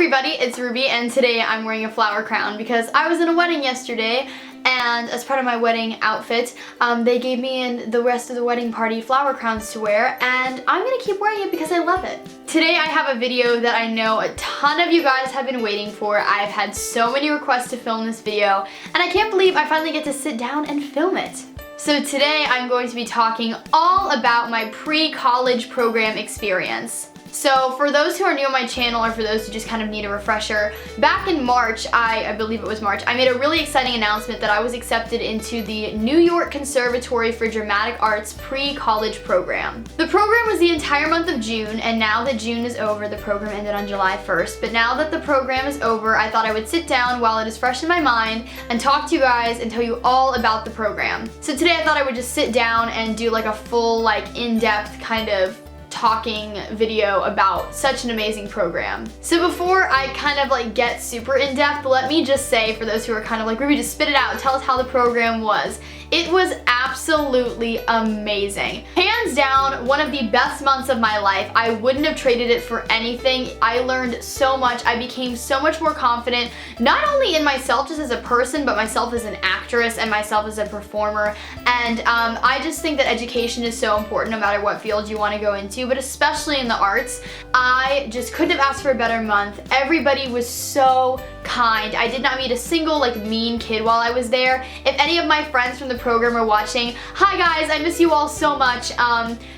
everybody, it's Ruby, and today I'm wearing a flower crown because I was in a wedding yesterday, and as part of my wedding outfit, they gave me and the rest of the wedding party flower crowns to wear, and I'm gonna keep wearing it because I love it. Today I have a video that I know a ton of you guys have been waiting for. I've had so many requests to film this video, and I can't believe I finally get to sit down and film it. So today I'm going to be talking all about my pre-college program experience. So for those who are new on my channel, or for those who just kind of need a refresher, back in March, I believe it was March, I made a really exciting announcement that I was accepted into the New York Conservatory for Dramatic Arts pre-college program. The program was the entire month of June, and now that June is over, the program ended on July 1st, but now that the program is over, I thought I would sit down while it is fresh in my mind and talk to you guys and tell you all about the program. So today I thought I would just sit down and do like a full, like, in-depth kind of talking video about such an amazing program. So before I kind of like get super in depth, let me just say, for those who are kind of like, Ruby, just spit it out, tell us how the program was. It was absolutely amazing. Hands down, one of the best months of my life. I wouldn't have traded it for anything. I learned so much. I became so much more confident, not only in myself just as a person, but myself as an actress and myself as a performer. And I just think that education is so important no matter what field you want to go into, but especially in the arts. I just couldn't have asked for a better month. Everybody was so kind. I did not meet a single like mean kid while I was there. If any of my friends from the program are watching, hi guys, I miss you all so much.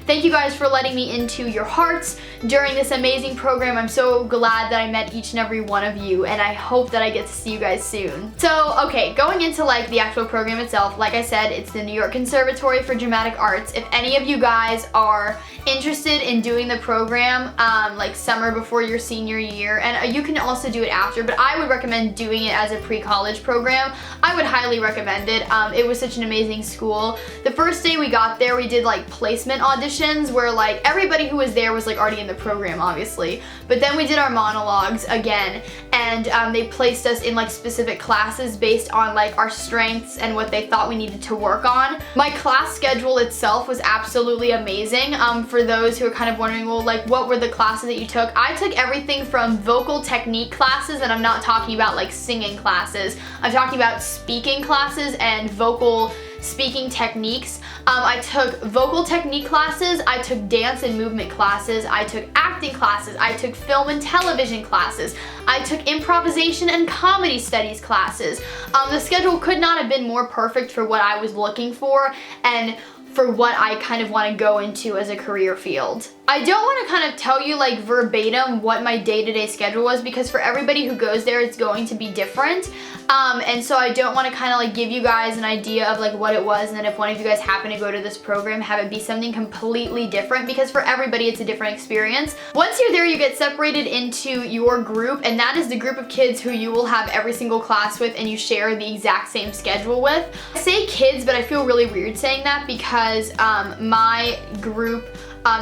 Thank you guys for letting me into your hearts during this amazing program. I'm so glad that I met each and every one of you, and I hope that I get to see you guys soon. So, okay, going into like the actual program itself, like I said, it's the New York Conservatory for Dramatic Arts. If any of you guys are interested in doing the program like summer before your senior year, and you can also do it after, but I would recommend doing it as a pre-college program. I would highly recommend it. It was such an amazing school. The first day we got there, we did like placement auditions where like everybody who was there was like already in the program, obviously, but then we did our monologues again, and they placed us in like specific classes based on like our strengths and what they thought we needed to work on. My class schedule itself was absolutely amazing. For those who are kind of wondering, well, like, what were the classes that you took? I took everything from vocal technique classes, and I'm not talking about like singing classes. I'm talking about speaking classes and vocal speaking techniques. I took vocal technique classes, I took dance and movement classes, I took acting classes, I took film and television classes, I took improvisation and comedy studies classes. The schedule could not have been more perfect for what I was looking for and for what I kind of want to go into as a career field. I don't want to kind of tell you like verbatim what my day-to-day schedule was, because for everybody who goes there it's going to be different, and so I don't want to kind of like give you guys an idea of like what it was, and then if one of you guys happen to go to this program, have it be something completely different, because for everybody it's a different experience. Once you're there, you get separated into your group, and that is the group of kids who you will have every single class with and you share the exact same schedule with. I say kids, but I feel really weird saying that because my group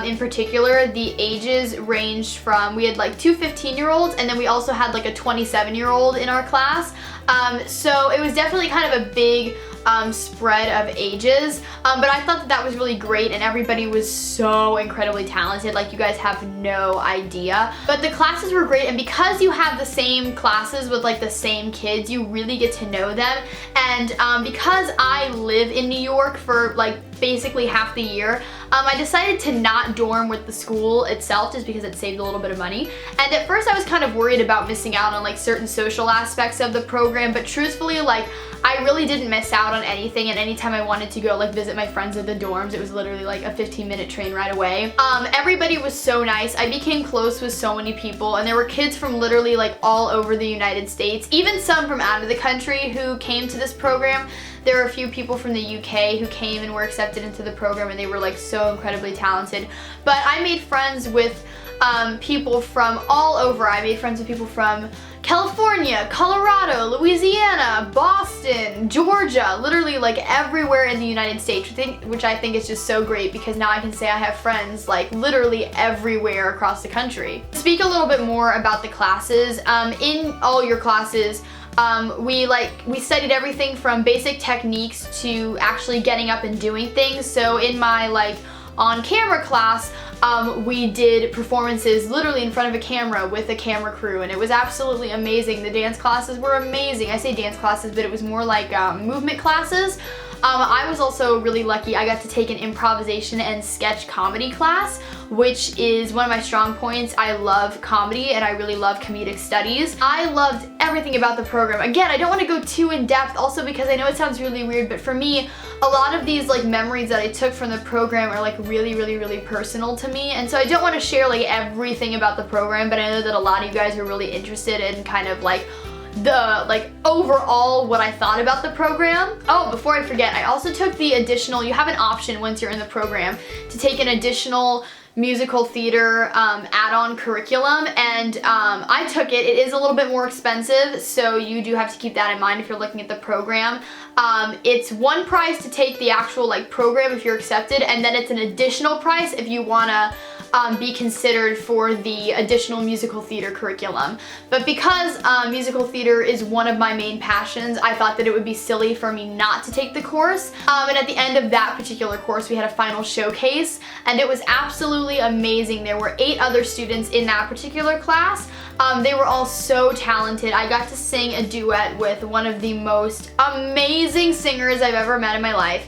in particular, the ages ranged from, we had like two 15-year-olds, and then we also had like a 27-year-old in our class. So it was definitely kind of a big spread of ages, but I thought that that was really great, and everybody was so incredibly talented, like you guys have no idea. But the classes were great, and because you have the same classes with like the same kids, you really get to know them. And because I live in New York for like basically half the year, I decided to not dorm with the school itself just because it saved a little bit of money. And at first I was kind of worried about missing out on like certain social aspects of the program, but truthfully, like, I really didn't miss out on anything, and anytime I wanted to go like visit my friends at the dorms, it was literally like a 15-minute train ride away. Everybody was so nice. I became close with so many people, and there were kids from literally like all over the United States, even some from out of the country who came to this program. There were a few people from the UK who came and were accepted into the program, and they were like so incredibly talented. But I made friends with people from all over. I made friends with people from California, Colorado, Louisiana, Boston, Georgia, literally like everywhere in the United States, which I think is just so great, because now I can say I have friends like literally everywhere across the country. To speak a little bit more about the classes, in all your classes, we studied everything from basic techniques to actually getting up and doing things. So in my like on camera class, we did performances literally in front of a camera with a camera crew, and it was absolutely amazing. The dance classes were amazing. I say dance classes, but it was more like movement classes. I was also really lucky. I got to take an improvisation and sketch comedy class, which is one of my strong points. I love comedy and I really love comedic studies. I loved everything about the program. Again, I don't want to go too in depth also because I know it sounds really weird, but for me, a lot of these like memories that I took from the program are like really personal to me, and so I don't want to share like everything about the program, but I know that a lot of you guys are really interested in kind of like the overall what I thought about the program. Oh, before I forget, I also took the additional, you have an option once you're in the program to take an additional musical theater add-on curriculum, and I took it. It is a little bit more expensive, so you do have to keep that in mind if you're looking at the program. It's one price to take the actual like program if you're accepted, and then it's an additional price if you wanna be considered for the additional musical theater curriculum. But because musical theater is one of my main passions, I thought that it would be silly for me not to take the course. And at the end of that particular course, we had a final showcase, and it was absolutely amazing. There were 8 other students in that particular class. They were all so talented. I got to sing a duet with one of the most amazing singers I've ever met in my life.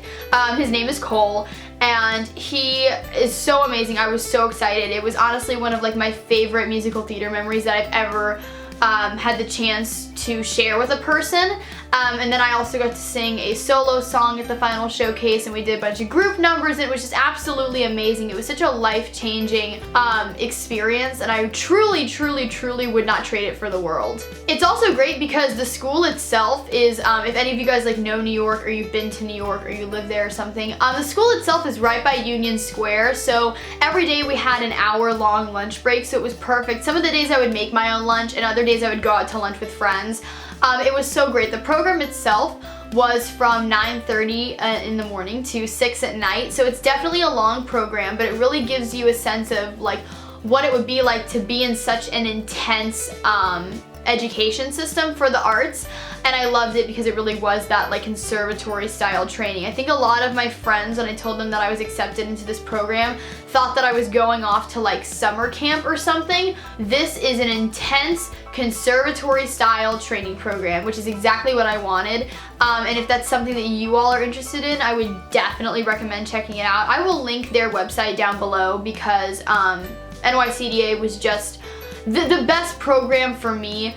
His name is Cole, and he is so amazing. I was so excited. It was honestly one of like my favorite musical theater memories that I've ever had the chance to share with a person. And then I also got to sing a solo song at the final showcase, and we did a bunch of group numbers, and it was just absolutely amazing. It was such a life-changing experience, and I truly would not trade it for the world. It's also great because the school itself is, if any of you guys like know New York, or you've been to New York, or you live there or something, the school itself is right by Union Square, so every day we had an hour-long lunch break, so it was perfect. Some of the days I would make my own lunch, and other days I would go out to lunch with friends. It was so great. The program itself was from 9:30 in the morning to 6 at night, so it's definitely a long program, but it really gives you a sense of like what it would be like to be in such an intense education system for the arts, and I loved it because it really was that like conservatory style training. I think a lot of my friends, when I told them that I was accepted into this program, thought that I was going off to like summer camp or something. This is an intense conservatory style training program, which is exactly what I wanted. And if that's something that you all are interested in, I would definitely recommend checking it out. I will link their website down below because NYCDA was just the best program for me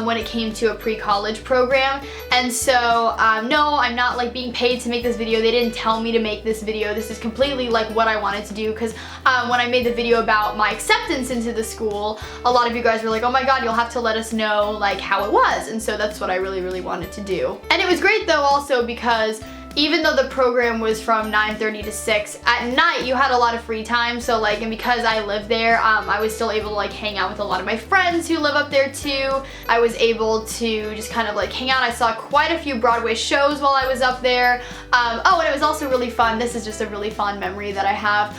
when it came to a pre-college program. And so no, I'm not like being paid to make this video. They didn't tell me to make this video. This is completely like what I wanted to do, because when I made the video about my acceptance into the school, a lot of you guys were like, oh my god, you'll have to let us know like how it was, and so that's what I really wanted to do. And it was great though also because even though the program was from 9:30 to 6, at night you had a lot of free time, so like, and because I lived there, I was still able to like hang out with a lot of my friends who live up there too. I was able to just kind of like hang out. I saw quite a few Broadway shows while I was up there. Oh, and it was also really fun. This is just a really fond memory that I have,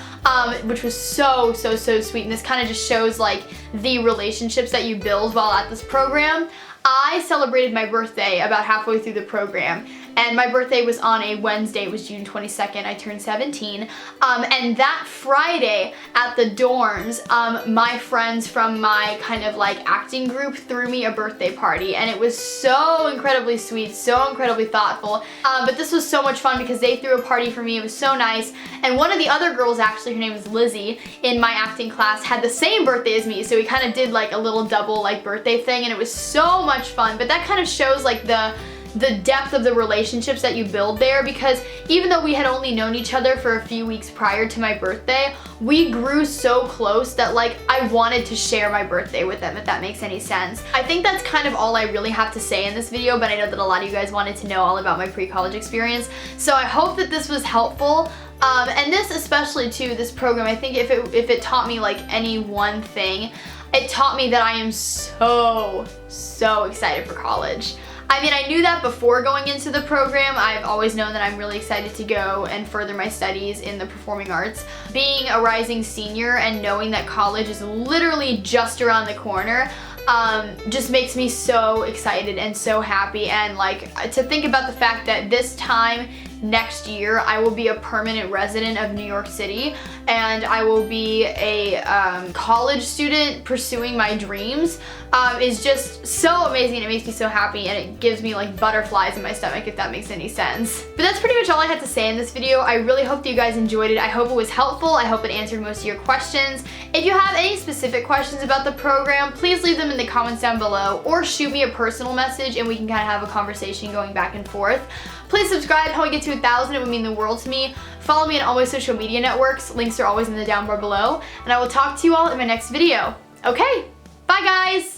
which was so sweet, and this kind of just shows like the relationships that you build while at this program. I celebrated my birthday about halfway through the program, and my birthday was on a Wednesday. It was June 22nd. I turned 17. And that Friday at the dorms, my friends from my kind of like acting group threw me a birthday party, and it was so incredibly sweet, so incredibly thoughtful. But this was so much fun because they threw a party for me. It was so nice. And one of the other girls, actually, her name was Lizzie, in my acting class, had the same birthday as me, so we kind of did like a little double like birthday thing, and it was so much fun. But that kind of shows like the depth of the relationships that you build there, because even though we had only known each other for a few weeks prior to my birthday, we grew so close that like I wanted to share my birthday with them, if that makes any sense. I think that's kind of all I really have to say in this video, but I know that a lot of you guys wanted to know all about my pre-college experience, so I hope that this was helpful. And this especially too, this program, I think if it taught me like any one thing, it taught me that I am so excited for college. I mean, I knew that before going into the program. I've always known that I'm really excited to go and further my studies in the performing arts. Being a rising senior and knowing that college is literally just around the corner just makes me so excited and so happy, and like to think about the fact that this time next year I will be a permanent resident of New York City, and I will be a college student pursuing my dreams is just so amazing. It makes me so happy, and it gives me like butterflies in my stomach, if that makes any sense. But that's pretty much all I had to say in this video. I really hope that you guys enjoyed it. I hope it was helpful. I hope it answered most of your questions. If you have any specific questions about the program, please leave them in the comments down below, or shoot me a personal message and we can kind of have a conversation going back and forth. Please subscribe. How we get to 1,000, it would mean the world to me. Follow me on all my social media networks. Links are always in the down bar below. And I will talk to you all in my next video. Okay, bye guys!